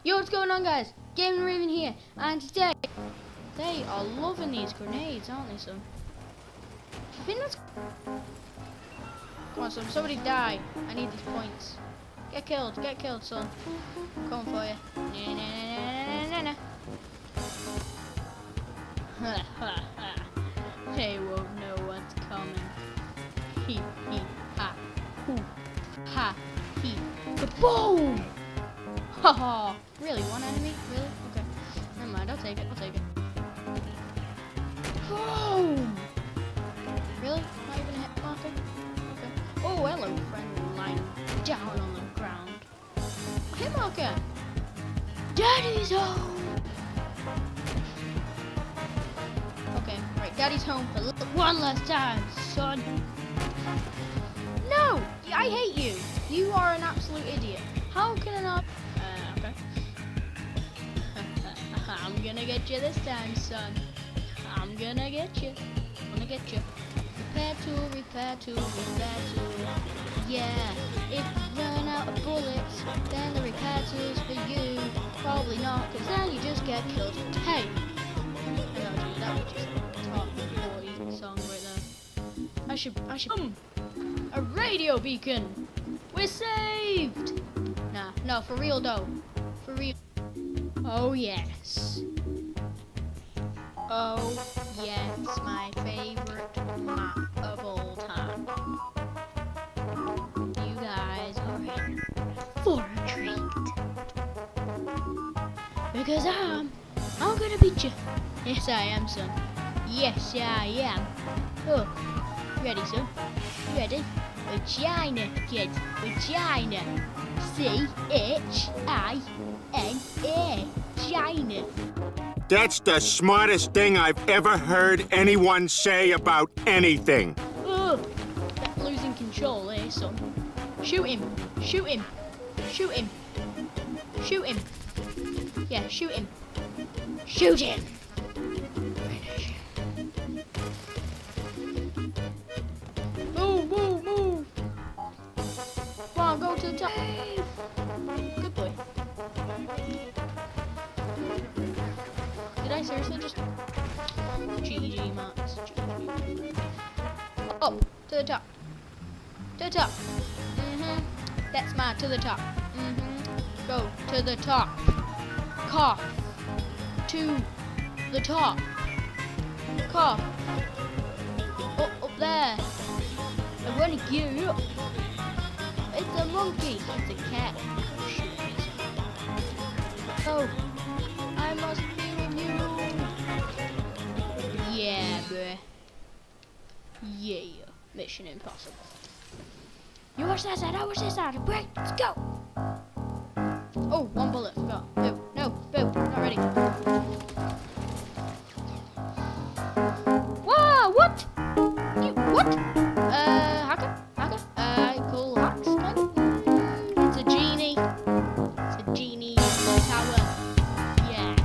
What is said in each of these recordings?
Yo, what's going on, guys? Game Raven here, and today they are loving these grenades, aren't they, son? I think that's. Come on, son. Somebody die. I need these points. Get killed, son. Coming for you. They won't know what's coming. He ha hoo ha he kaboom! Haha! Really? One enemy? Really? Okay. Never mind. I'll take it. Boom! Really? Not even a hit marker? Okay. Oh, hello, friend. Lying down on the ground. Hit marker. Daddy's home. Okay. Right. Daddy's home for one last time, son. No! I hate you. You are an absolute idiot. How can I not? Okay. I'm gonna get you this time, son. I'm gonna get you. Repair tool. Yeah. If you run out of bullets, then the repair tool's for you. Probably not, because then you just get killed. Hey! I know, dude, that was just a top 40 song right there. I should. A radio beacon! We're saved! Nah, no, for real though. For real. Oh yes. Oh yes, my favorite map of all time. You guys are in for a treat. Because I'm gonna beat you. Yes I am, son. Yes I am. Oh, ready, son? You ready? Vagina, kid. Vagina. C-H-I-N-A. Gina. That's the smartest thing I've ever heard anyone say about anything. Ugh. That's losing control, eh, son? Shoot him. Yeah, shoot him. Shoot him. Move. Come on, go to the top. Good boy. Did I seriously just... GG, Max. Oh, to the top. That's my to the top. Go to the top. Cough. To the top. Cough. Oh, up there. I want to get up. It's a monkey. It's a cat. Oh, I must be with you. Yeah, bruh. Yeah. Mission impossible. You watch that side, I watch this side. Right, let's go. Oh, one bullet. Forgot. Boo. Not ready. Whoa, what? What? Hacker? Cool hacks, kind of. It's a genie. It's a genie in the tower. Yeah.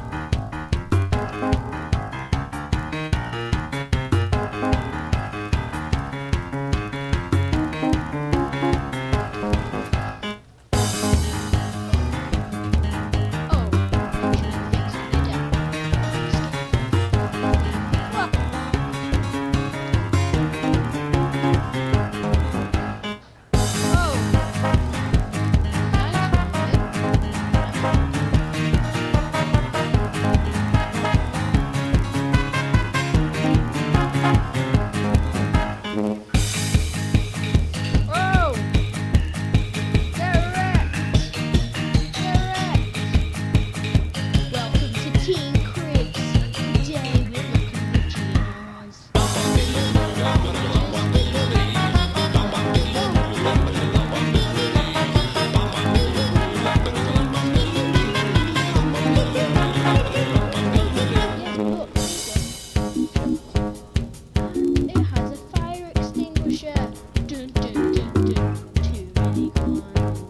It has a fire extinguisher. Dun, dun, dun, dun. Too many guns.